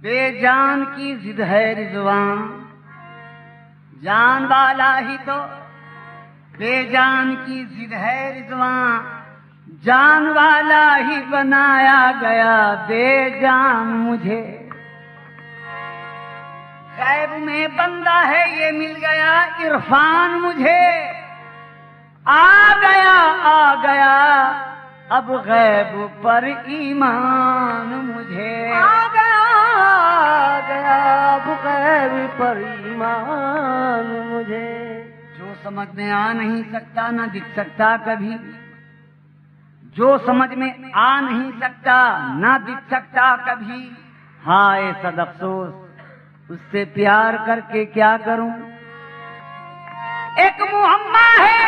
बेजान की जिद है रिजवान, जान वाला ही तो बेजान की जिद है रिजवान, जान वाला ही बनाया गया बेजान मुझे। गैब में बंदा है ये मिल गया इरफान मुझे, आ गया अब गैब पर ईमान मुझे, आ गया अब गैब पर ईमान मुझे। जो समझ में आ नहीं सकता न दिख सकता कभी, जो समझ में आ नहीं सकता न दिख सकता कभी, हाय सद अफसोस उससे प्यार करके क्या करूं। एक मुहम्मा है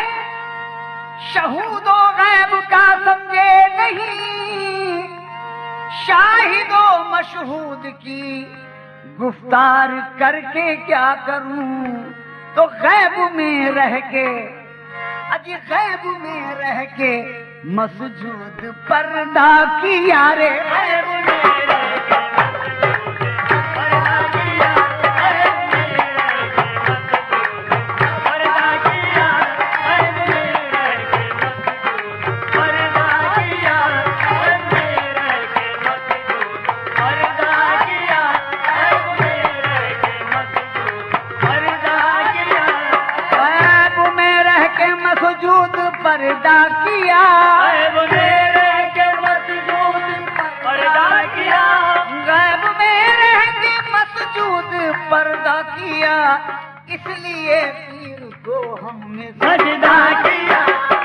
शहूदो गैब का समझे नहीं, शाहिदो मशहूद की गुफ्तार करके क्या करूं। तो गैब में रह के, अजी गैब में रह के मसजूद पर्दा किया रे, गैब में रह के पर्दा किया, गैब में रह के मसजूद पर्दा किया, गैब में रह के मसजूद पर्दा किया। इसलिए पीर को हमने सजदा किया,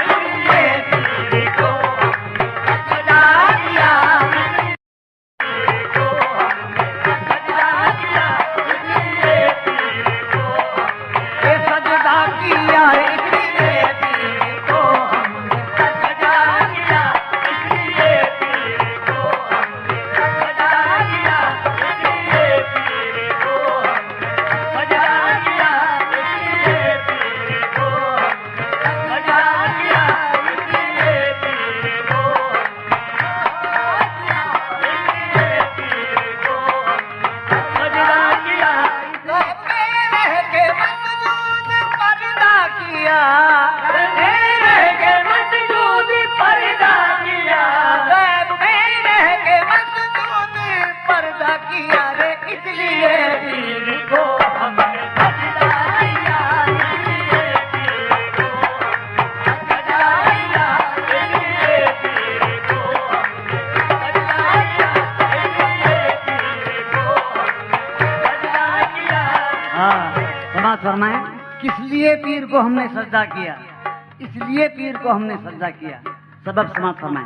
इसलिए पीर को हमने सजदा किया, पीर को हमने सजदा किया, इसलिए पीर को हमने सजदा किया, इसलिए फरमाए किस लिए पीर को हमने सजदा किया, इसलिए पीर को हमने सजदा किया। सबब समाज फरमाए।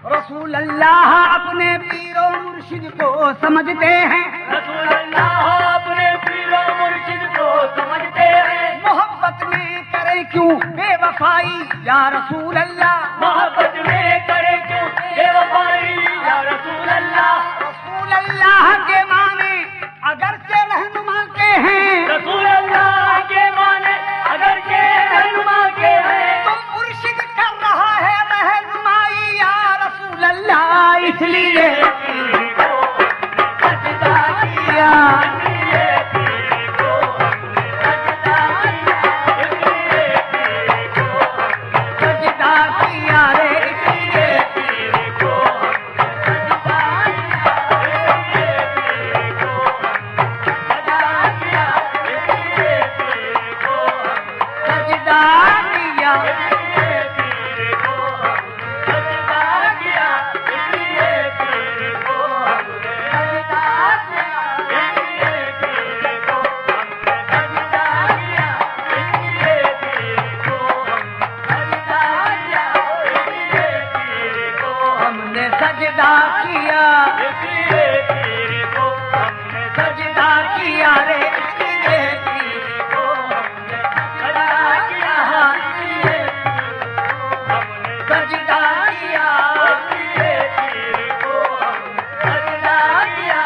रसूल अल्लाह अपने पीरो मुर्शिद को समझते हैं, रसूल अल्लाह अपने पीरो मुर्शिद को समझते हैं। मोहब्बत में करे क्यों बेवफाई या रसूल अल्लाह, मोहब्बत में करे क्यों बेवफाई या रसूल अल्लाह। रसूल अल्लाह के माने अगर से रहनुमा के हैं, रसूल अल्लाह के माने अगर के रहनुमा के हैं, तो मुर्शिद कर रहा है रहनुमाई या रसूल अल्लाह। इसलिए पीर को सजदा किया, इसलिए पीर को सजदा किया, इसलिए पीर को सजदा किया रे, इसलिए पीर को सजदा सजदा किया, इसलिए पीर को हमने सजदा किया रे, इसलिए पीर को हमने सजदा किया, इसलिए हमने सजदा किया, इसलिए पीर को हमने सजदा किया,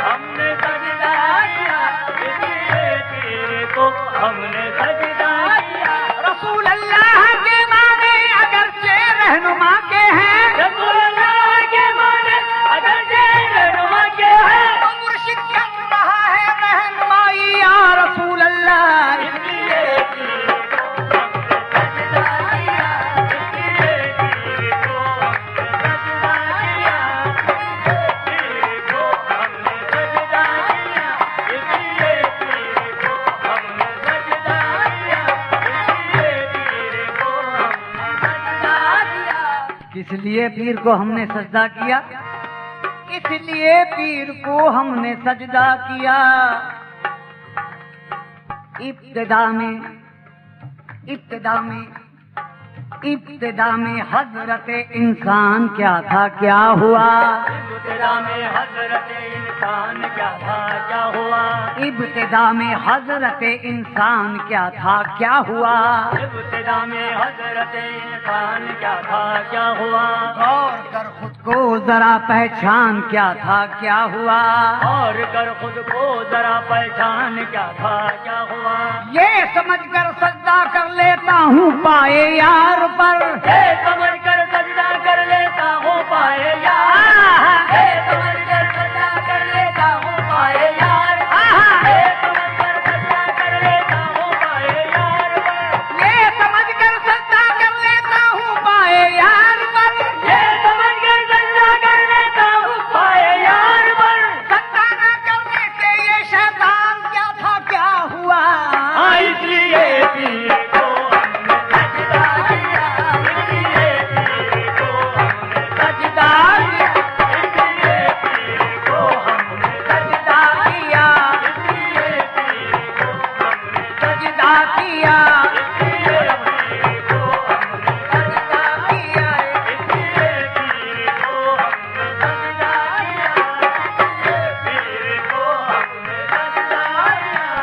हमने सजदा किया, इसलिए पीर को हमने सजदा किया। रसूल अल्लाह के माने अगर से रहनुमा के इसलिए पीर को हमने सजदा किया, इसलिए पीर को हमने सजदा किया। इब्तिदा में हजरत इंसान क्या था क्या हुआ? इब्तिदा में हजरत इंसान क्या था क्या हुआ? इब्तिदा में हजरत इंसान क्या था क्या हुआ? इब्तिदा में हजरत इंसान क्या था क्या हुआ? गौर कर खुद को जरा पहचान क्या था क्या हुआ? और कर खुद को जरा पहचान क्या था क्या हुआ? ये समझ कर सजदा कर लेता हूँ पाए यार पर, ये समझ कर सजदा कर लेता हूँ पाए यार, ये समझ कर सजदा कर लेता हूँ पाए यार, ये समझ कर सजदा कर लेता हूँ पाए यार, ये समझ कर सजदा कर लेता हूँ पाए यार पर, ये समझ कर सजदा कर लेता हूँ पाए यार पर। सजदा न करने से ये शैतान क्या था क्या हुआ? इसलिए पीर को हमने सजदा किया, इसलिए पीर को हमने सजदा किया, इसलिए पीर को हमने सजदा किया, इसलिए पीर को हमने सजदा किया, इसलिए पीर को हमने सजदा किया। इसलिए पीर को हमने सजदा किया, पीर को हमने सजदा किया।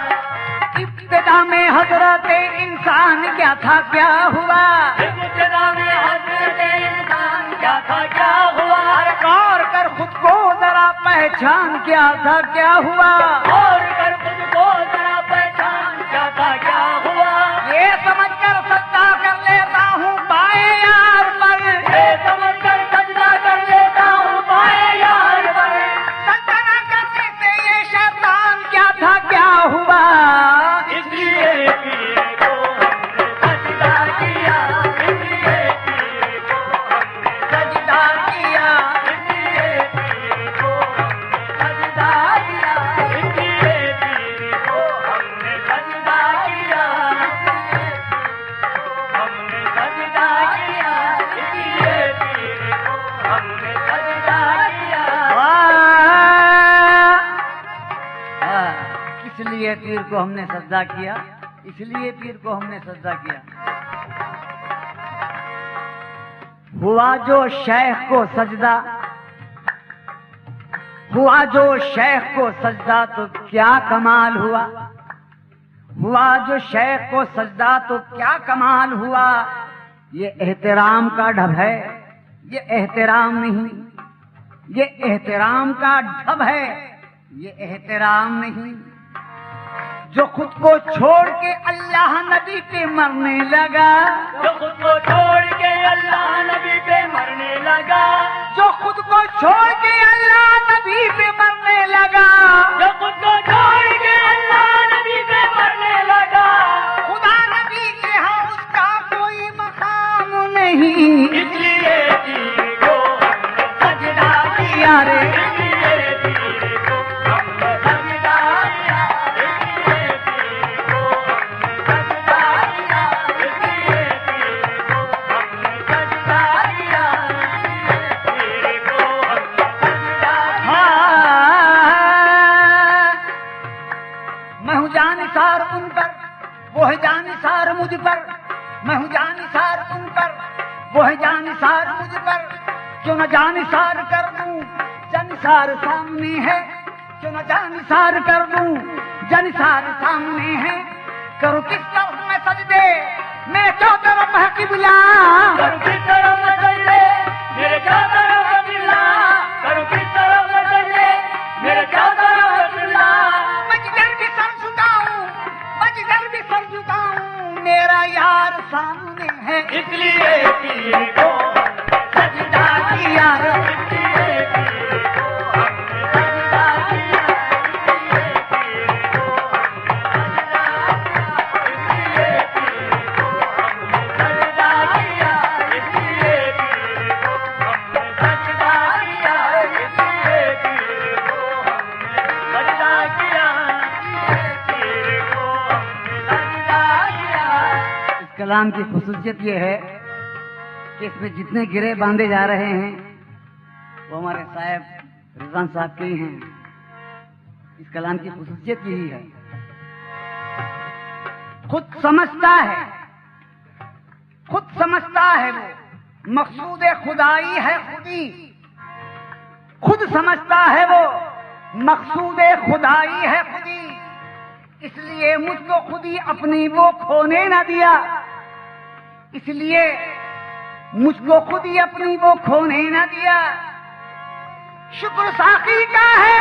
इब्तिदा में हजरत इंसान क्या था क्या हुआ? इब्तिदा में हजरत इंसान क्या था क्या हुआ? गौर कर खुद को जरा पहचान क्या था क्या हुआ? और कर खुद को जरा पहचान क्या था क्या हुआ? ये समझ कर सजदा कर लेता हूँ पाए यार पर, ये समझ कर सजदा कर लेता हूँ पाए यार पर। सजदा न करने से ये शैतान क्या था क्या हुआ? इसलिए पीर को हमने सजदा किया, इसलिए पीर को हमने सजदा किया, इसलिए पीर को हमने सजदा किया, इसलिए पीर को हमने सजदा किया, हमने सजदा किया, इसलिए पीर को हमने सजदा किया। इसलिए पीर को हमने सजदा किया, इसलिए पीर को हमने सजदा किया। हुआ जो शेख को सजदा, हुआ जो शेख को सजदा तो क्या कमाल हुआ? हुआ जो शेख को सजदा तो क्या कमाल हुआ? ये एहतराम का ढब है, ये एहतराम नहीं, ये एहतराम का ढब है, ये एहतराम नहीं। जो खुद को छोड़ के अल्लाह नबी पे मरने लगा, जो खुद को छोड़ के अल्लाह नबी पे मरने लगा, जो खुद को छोड़ के अल्लाह नबी पे मरने लगा, जो खुद को छोड़ के अल्लाह नबी पे मरने लगा, खुदा नबी के यहाँ उसका कोई मकाम नहीं। इसलिए पीर को हमने सजदा किया रे, इसलिए पीर को हमने सजदा किया, इसलिए पीर को हमने सजदा किया, इसलिए पीर को हमने सजदा किया, पीर को हमने सजदा किया। मैं हूँ जानिसार उन पर, वो है जानिसार मुझ पर, मैं हूँ जानिसार उन पर, वो है जानिसार मुझ पर। क्यों न जानिसार कर दूं, जानिसार सामने है, क्यों न जानिसार कर दूं, जानिसार सामने है। करूँ किस तरफ मैं सजदे, मेरे क्यों तरफ है किबला, करूँ किस तरफ मैं सजदे, मेरे क्या तरफ है किबला, करूँ किस तरफ मैं सजदे, मेरे क्या तरफ है किबला। मजदर भी सर झुकाऊं, मजदर भी सर झुकाऊं, मेरा यार सामने है। इसलिए पीर को सजदा किया रे, इसलिए पीर को हमने सजदा किया, इसलिए पीर को हमने सजदा किया, इसलिए पीर को हमने सजदा किया, इसलिए पीर को हमने सजदा किया, इसलिए पीर को हमने सजदा किया। इस कलाम की खुसूसियत ये है कि इसमें जितने गिरे बांधे जा रहे हैं वो हमारे साहब रिजवान साहब के ही हैं। इस कलाम की खुसूसियत यही है, खुद समझता है वो मकसूद खुदाई है खुदी, खुद समझता है वो मकसूद खुदाई है खुदी, इसलिए मुझको खुदी अपनी वो खोने न दिया, इसलिए मुझको खुदी अपनी वो खोने न दिया। शुक्र साकी का है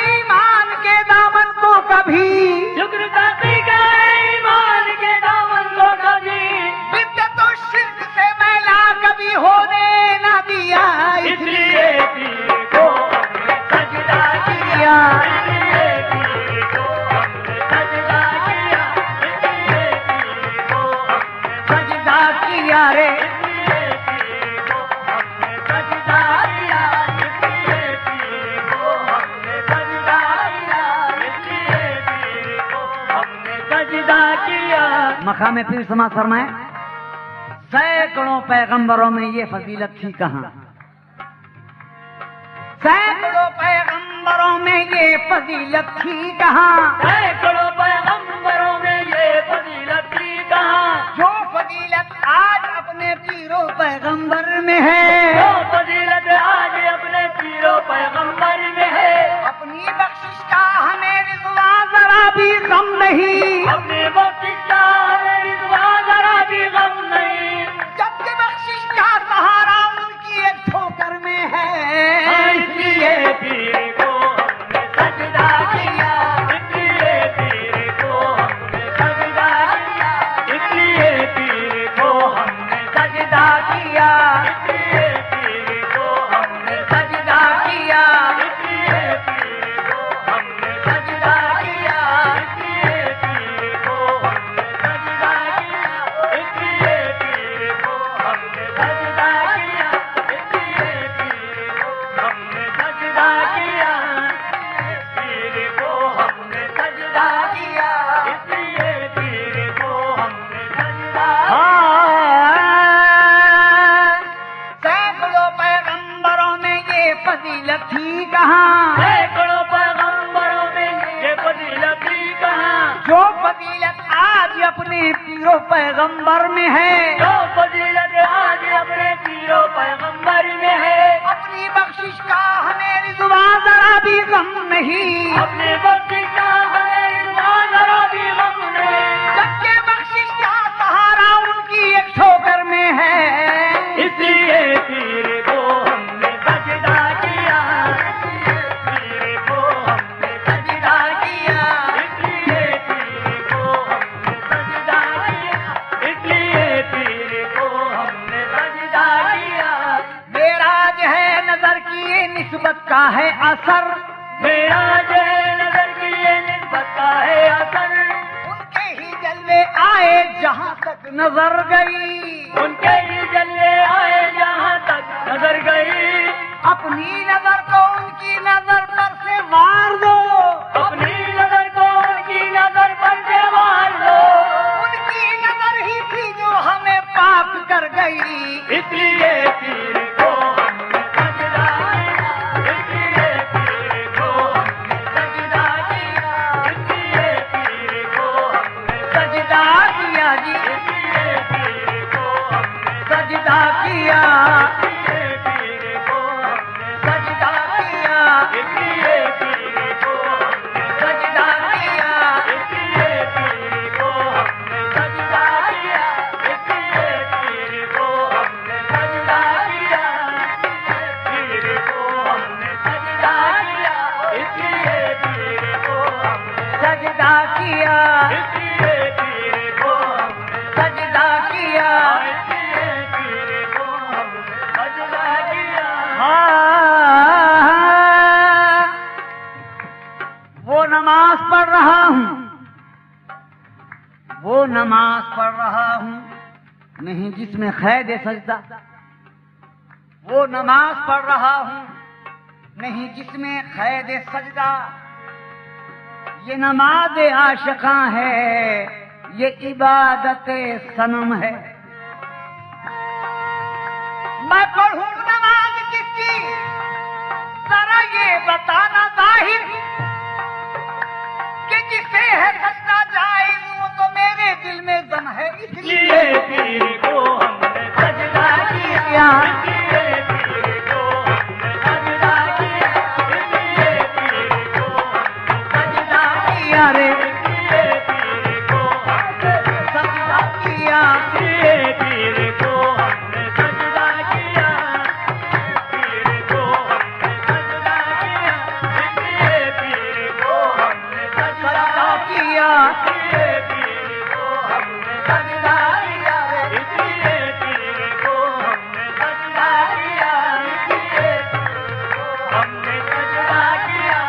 ईमान के दामन को कभी, शुक्र साकी का है ईमान के दामन को कभी, बिद्दत और शिर्क से मैला कभी होने न दिया, इसलिए पीर को हमने सजदा किया, इसलिए पीर को हमने सजदा किया, इसलिए पीर को हमने सजदा किया रे, इसलिए पीर को हमने सजदा किया, इसलिए पीर को हमने सजदा किया, इसलिए पीर को हमने सजदा किया। मकाम पीर समाज फरमाए, सैकड़ों पैगंबरों में ये फजीलत थी कहाँ, सैकड़ों पैगंबरों में ये फजीलत थी कहाँ, सैकड़ों पैगंबरों में ये फजीलत थी कहाँ, जो फजीलत आज अपने पीरों पैगंबर में है, जो फजीलत आज अपने पीरों पैगंबर में है, अपनी बख्शिश का हमें रिज़वान जरा भी गम नहीं, अपने बख्शिश का हमें रिज़वान जरा भी गम नहीं, जबकि बख्शिश का सहारा उनकी एक ठोकर में है, इसलिए पीर को हमने सजदा किया, इसलिए पीर को हमने सजदा किया, इसलिए पीर को हमने सजदा किया, इसलिए पीर को हमने सजदा किया, इसलिए पीर को हमने सजदा किया, इसलिए पीर को हमने सजदा किया, इसलिए पीर को हमने सजदा किया, इसलिए पीर को हमने सजदा किया, पीर को हमने सजदा किया, इसलिए पीर को हमने सजदा सैकड़ों पैगंबरों में ये फजीलत थी कहाँ, सैकड़ों पैगंबरों में ये फजीलत थी कहाँ, जो फजीलत आज अपने पीरों पैगंबर में है, जो फजीलत आज अपने पीरों पैगंबर में है, अपनी बख्शिश का हमें रिज़वान जरा भी गम नहीं, अपने बख्शिश का हमें रिज़वान जरा भी गम नहीं, जबकि बख्शिश का सहारा उनकी एक ठोकर में है, इसलिए पीर को हमने सजदा किया, पीर को हमने सजदा किया, इसलिए पीर को हमने सजदा किया, इसलिए पीर को हमने सजदा किया। मेराज है नजर की ये निस्बत का है असर, मेरा जय नजर की ये निस्बत का है असर, उनके ही जलवे आए जहाँ तक नजर गई, उनके ही जलवे आए जहाँ तक नजर गई, अपनी नजर को उनकी नजर पर से वार दो, अपनी नजर को उनकी नजर पर से वार दो, उनकी नजर ही थी जो हमें पाप कर गई, इसलिए पीर को हमने सजदा किया, इसलिए पीर को हमने सजदा किया, इसलिए पीर को हमने सजदा किया जी, इसलिए पीर को हमने सजदा किया, इसलिए पीर को हमने सजदा किया, इसलिए पीर को हमने सजदा किया, इसलिए पीर को हमने सजदा किया, इसलिए पीर को हमने सजदा किया, पीर को हमने सजदा किया, इसलिए पीर को हमने सजदा किया, इसलिए पीर को हमने सजदा किया, इसलिए पीर को हमने सजदा किया। वो नमाज पढ़ रहा हूँ, वो नमाज पढ़ रहा हूँ नहीं जिसमें खैद सजदा, वो नमाज पढ़ रहा हूँ नहीं जिसमें खैद सजदा, ये नमाज आशिकां है, ये इबादत सनम है, मैं पढ़ूं नमाज किसकी, जरा ये बताना जाहिर कि जिसे है सजदा जायज वो तो मेरे दिल में जन है, इसलिए पीर को हमने सजदा किया, इसलिए पीर को हमने सजदा किया, इसलिए पीर को हमने सजदा किया रे, इसलिए पीर को हमने सजदा किया, इसलिए पीर को हमने सजदा किया, पीर को हमने सजदा किया, इसलिए पीर को हमने सजदा किया, इसलिए पीर को हमने सजदा किया, इसलिए पीर को हमने सजदा किया, इसलिए हमने सजदा किया,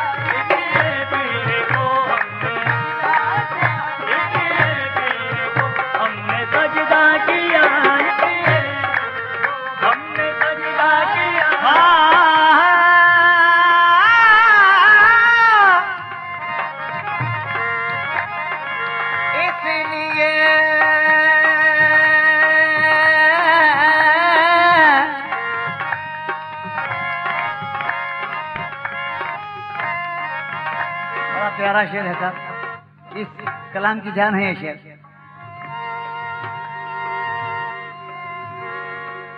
इसलिए पीर को हमने सजदा किया, इसलिए हमने सजदा किया। इसलिए बड़ा प्यारा शेर है साहब, इस कलाम की जान है ये शेर।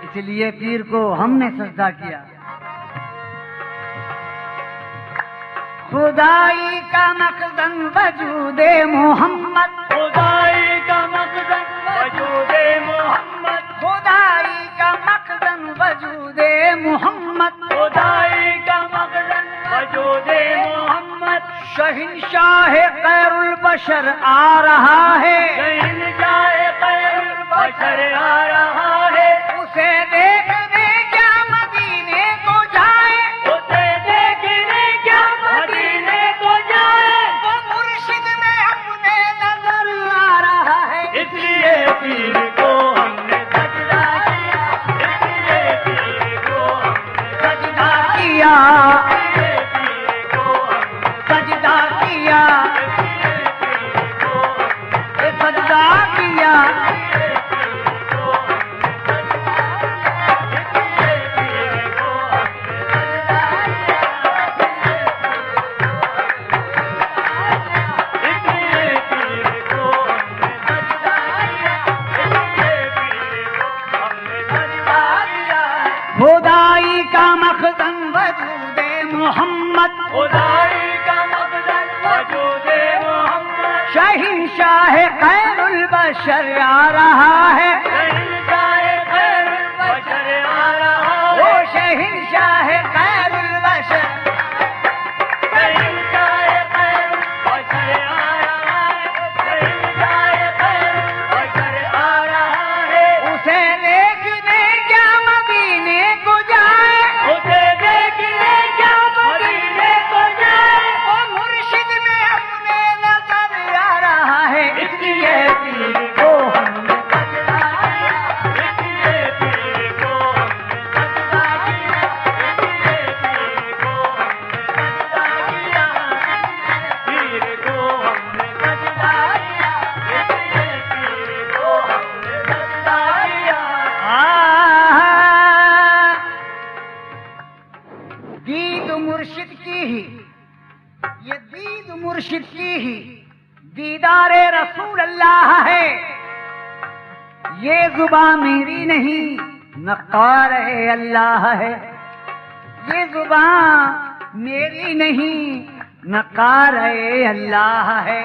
इसलिए पीर को हमने सजदा किया। खुदाई का मखज़न वजूदे मोहम्मद, खुदाई का मक़सद वजूदे मोहम्मद, खुदाई का मखज़न वजूदे मोहम्मद, खुदाई का मक़सद वजूदे मोहम्मद, शहंशाह खैरुल बशर आ रहा है, शहंशाह खैरुल बशर आ रहा है, उसे देखने क्या मदीने को जाए, उसे देखने क्या मदीने को जाए, वो मुर्शिद में अपने नजर आ रहा है, इसलिए पीर को हमने सजदा किया, इसलिए पीर को हमने सजदा किया, इसलिए पीर को हमने सजदा किया, ये सजदा किया, खुदाई का मखज़न वजूदे मोहम्मद, खुदाई का मक़सद वजूदे मोहम्मद, शहंशाह खैरुल बशर आ रहा है, शहंशाह खैरुल बशर आ रहा है, वो शहंशाह खैरुल बशर, शहंशाह खैरुल बशर आ रहा है, शहंशाह खैरुल बशर आ रहा है, उसे देखने क्या मदीने को जाए, उसे देखने क्या मदीने को जाए, वो मुर्शिद में अपने नजर आ रहा है, इसलिए पीर को हमने सजदा किया, इसलिए पीर को हमने सजदा किया, इसलिए पीर को हमने सजदा किया, पीर को हमने सजदा किया, इसलिए पीर को हमने सजदा किया। दीद मुर्शिद की ही, ये दीद मुर्शिद की ही दीदारे रसूल अल्लाह है, ये जुबान मेरी नहीं नक़ार अल्लाह है, ये जुबान मेरी नहीं नक़ार अल्लाह है।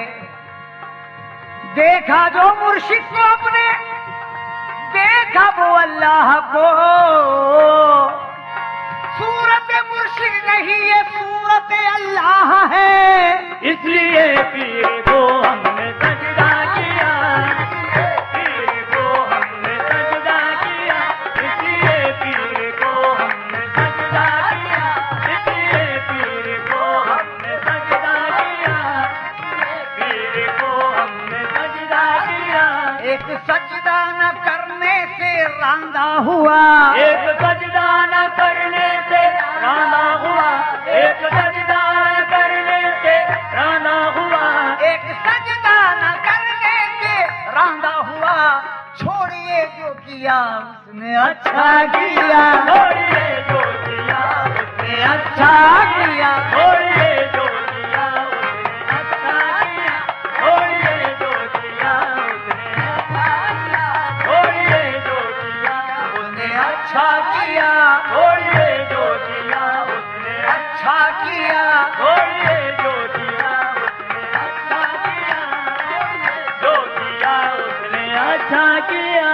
देखा जो मुर्शिद को अपने, देखा वो अल्लाह को, सूरत मुर्शिद नहीं ये सूरत अल्लाह है, इसलिए पीर को हमने सजदा किया, पीर को हमने सजदा किया, इसलिए पीर को हमने सजदा किया, इसलिए पीर को हमने सजदा किया, पीर को हमने सजदा किया। एक सजदा न करने से रांदा हुआ, एक सजदा न करने से राना हुआ, एक सजदा न करने से राना हुआ, एक सजदा न करने से रांदा हुआ, छोड़िए छोड़िए जो किया उसने अच्छा किया, छोड़िए जो किया उसने अच्छा किया, छोड़िए जो किया उसने अच्छा किया, छोड़िए जो किया उसने अच्छा किया, छोड़िए जो किया उसने अच्छा किया, छोड़िए जो किया उसने अच्छा किया, छोड़िए जो किया उसने अच्छा किया, जो किया उसने अच्छा किया।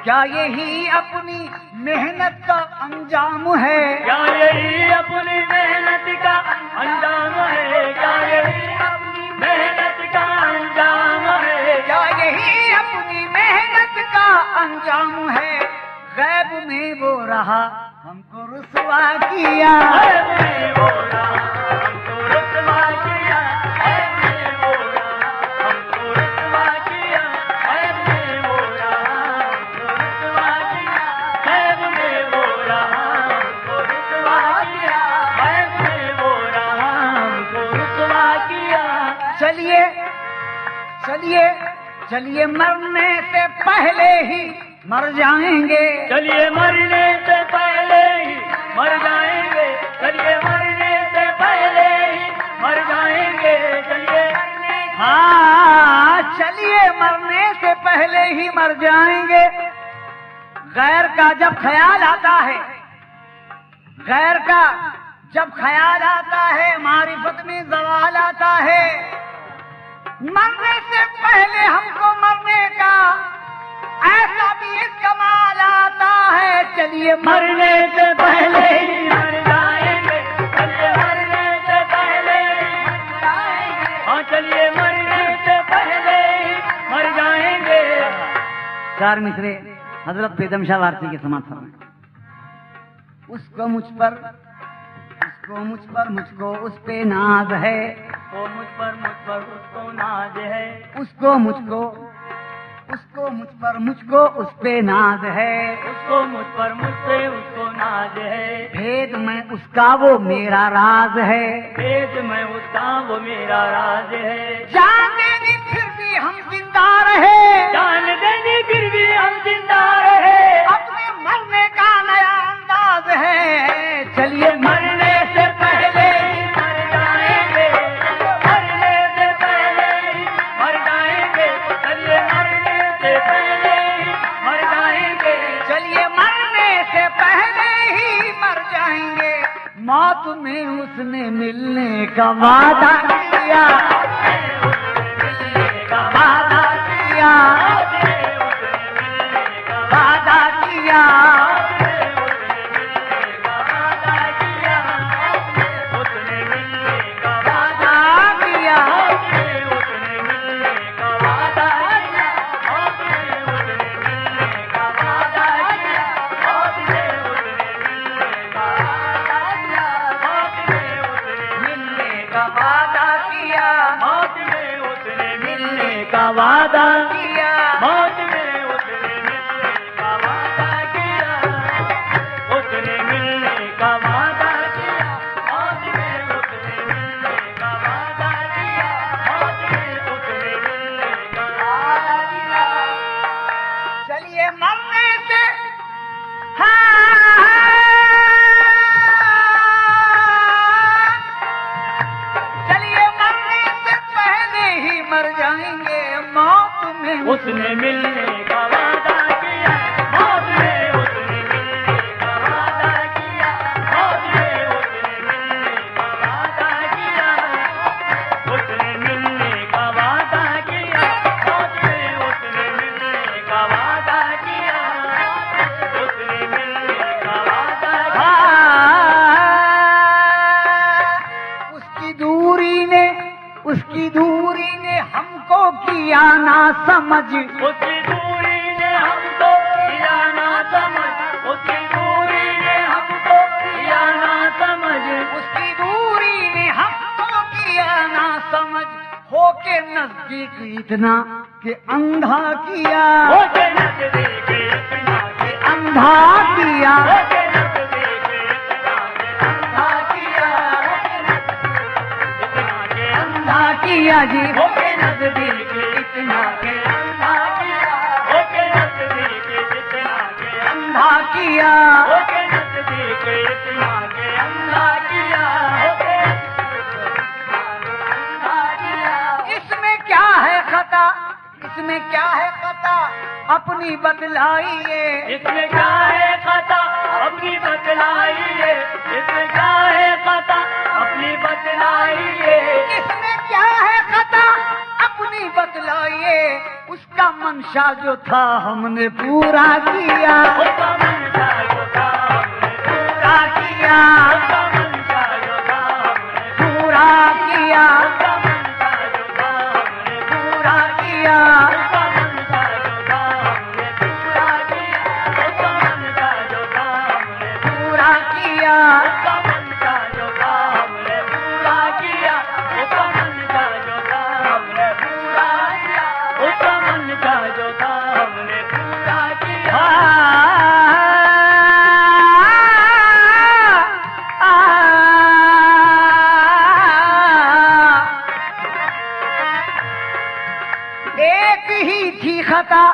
क्या यही अपनी मेहनत का अंजाम है? क्या यही अपनी मेहनत का अंजाम है? क्या यही अपनी मेहनत का अंजाम है? क्या यही अपनी मेहनत का अंजाम है? गैब में वो रहा हमको रुसवा किया, गैब में वो रहा हमको रुसवा किया, गैब में वो रहा हमको रुसवा किया, गैब में वो रहा हमको रुसवा किया, गैब में वो रहा हमको रुसवा किया, गैब में वो रहा हमको रुसवा किया। चलिए चलिए चलिए मरने से पहले ही मर जाएंगे, चलिए मरने से पहले ही मर जाएंगे, चलिए मरने से पहले ही मर जाएंगे, चलिए हाँ चलिए मरने से पहले ही मर जाएंगे। गैर का जब ख्याल आता है, गैर का जब ख्याल आता है, मारिफत में ज़वाल आता है। मरने से पहले हमको मरने का ऐसा भी एक कमाल आता है। चलिए मरने से पहले ही मर जाएंगे, चलिए मरने से पहले ही मर जाएंगे, हाँ चलिए मरने से पहले ही मर जाएंगे। चार मिसरे हजरत बेदम शाह वारसी के समाज में, उसको मुझ पर मुझको उस पे नाज है, वो मुझ पर उसको नाज है, उसको मुझ पर मुझको उस पे नाज है, उसको मुझ पर मुझ पे उसको नाज है, भेद में उसका वो मेरा राज है, भेद में उसका वो मेरा राज है। जान देनी फिर भी हम जिंदा रहे, जान देनी फिर भी हम जिंदा रहे, अपने मरने का नया अंदाज है। चलिए मरने से पहले ही मर जाएंगे, मरने से पहले ही मर जाएंगे, चलिए मरने से पहले ही मर जाएंगे, चलिए मरने से पहले ही मर जाएंगे। मौत में उसने मिलने का वादा किया, मिलने का वादा किया, वादा किया, उसने मिलने का वादा किया, उसने मिलने का वादा किया, उसने मिलने का वादा किया, उसने मिलने का वादा किया, उसने मिलने का वादा किया, मौत में उसने मिलने का वादा किया, मौत में उसने मिलने का वादा किया, उसने मिलने का वादा किया, मौत में उसने मिलने का वादा किया, मौत में उसने मिलने का वादा किया। चलिए मरने से चलिए मरने से पहले ही मर जाएंगे। मौत में उसने मिलने का वादा किया, मौत में उसने मिलने का वादा किया, मौत में उसने मिलने का वादा किया, उसने मिलने का वादा किया, मौत में उसने मिलने का वादा किया, उसने मिलने का वादा किया। उसकी दूरी ने हमको किया ना समझ, उसकी दूरी ने हमको किया ना समझ, उसकी दूरी ने हमको किया ना समझ, उसकी दूरी ने हमको किया ना समझ। होके नजदीक इतना कि अंधा किया, होके नजदीक इतना के अंधा किया, होके नजदीक इतना के अंधा किया, इतना के अंधा किया जी, होके नजदीक इतना के किया, होके नजदीक इतना के अंधा किया, होके अंधा किया। इसमें क्या है खता, इसमें क्या है खता, अपनी बतलाइए। इसमें क्या है खता, अपनी बतलाइए। इसमें क्या है खता, अपनी बतलाइए। इसमें क्या है खता, अपनी बतलाइए। उसका मंशा जो था हमने पूरा किया, उसका मनसा जो था हमने पूरा किया, उसका मनसा जो था हमने पूरा किया, उसका मनसा जो था हमने पूरा किया। उसका मनसा जो था हमने पूरा किया। उसका मनसा जो था हमने पूरा किया, उसका मनसा जो था हमने पूरा किया। उसका मनसा जो था हमने पूरा किया। उसका मनसा जो था हमने पूरा किया। एक ही थी खता,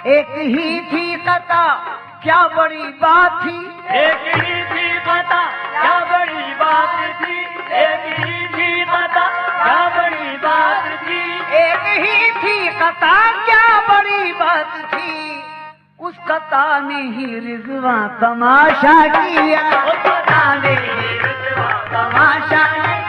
एक ही थी खता, क्या बड़ी बात थी। एक ही थी खता, क्या बड़ी बात थी। एक ही थी खता, क्या बड़ी बात थी। एक ही थी खता, क्या बड़ी बात थी। उस खता ने ही रिजवा तमाशा किया, उस कथा ने ही रिजवा तमाशा किया।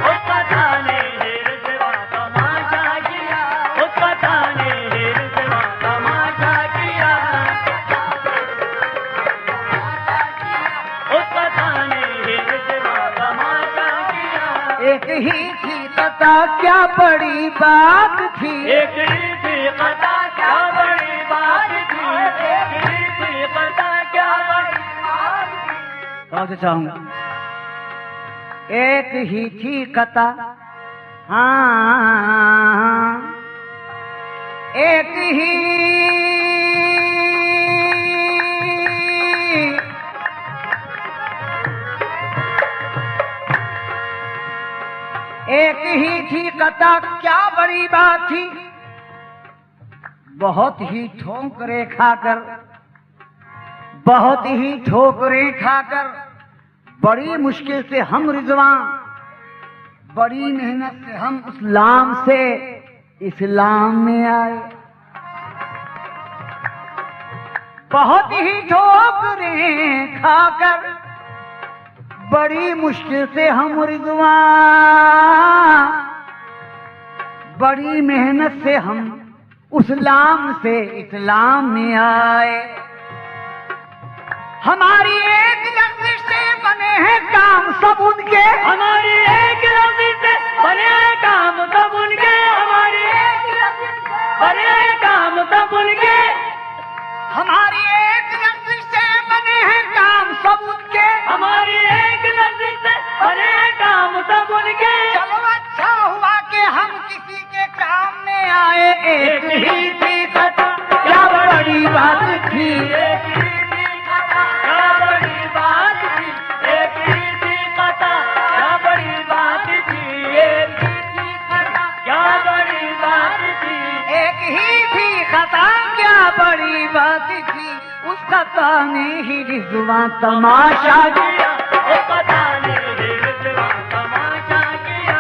उस कथा ने ही रिजवा तमाशा किया। उस कथा ने ही रिजवा तमाशा किया। उस कथा ने ही रिजवा तमाशा किया। एक ही थी खता, क्या बड़ी बात थी। एक ही थी कथा, क्या बड़ी बात थी। एक ही थी कथा, क्या बड़ी बात थी। बहुत चाहूंगा। एक ही थी कथा, हाँ, एक ही थी कथा, क्या बड़ी बात थी। बहुत ही ठोकरे खाकर, बहुत ही ठोकरे खाकर, बड़ी मुश्किल से हम रिजवां, बड़ी मेहनत से हम इस्लाम से इस्लाम में आए। बहुत ही ठोकरे खाकर, बड़ी मुश्किल से हम रिजवां, बड़ी मेहनत से हम इस्लाम से इस्लाम में आए। हमारी एक लफ्ज़ से बने हैं काम सब उनके, हमारी एक लफ्ज़ से बने हैं काम सब उनके। हमारी एक लफ्ज़ से बने हैं काम सब उनके। हमारी एक लफ्ज़ से बने हैं काम सब उनके। हमारी एक लफ्ज़ से बने हैं काम सब उनके। चलो अच्छा हुआ कि हम किसी के काम में आए। एक ही थी कथा, क्या बड़ी बात थी। एक ही थी कथा, क्या बड़ी बात थी। एक ही थी कथा, क्या बड़ी बात थी। एक ही थी कथा, क्या बड़ी बात थी। एक ही थी कथा, क्या बड़ी बात थी। उस कथा ने ही रिजवा तमाशा किया, उस कथा ने ही रिजवा तमाशा किया।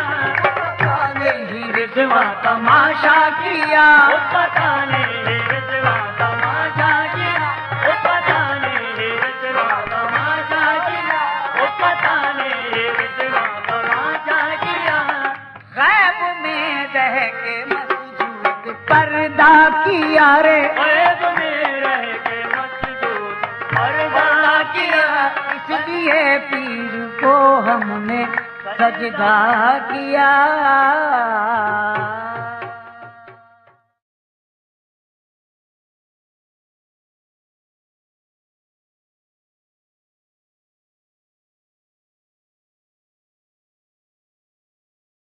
कथा ने ही रिजवा तमाशा किया। उस कथा ने ही रिजवा तमाशा किया। उस कथा ने ही रिजवा तमाशा किया। उस कथा ने ही रिजवा तमाशा किया। गैब में रह के मसजूद पर्दा किया रे, गैब में रह के मसजूद पर्दा किया। इसलिए पीर को हमने सजदा किया।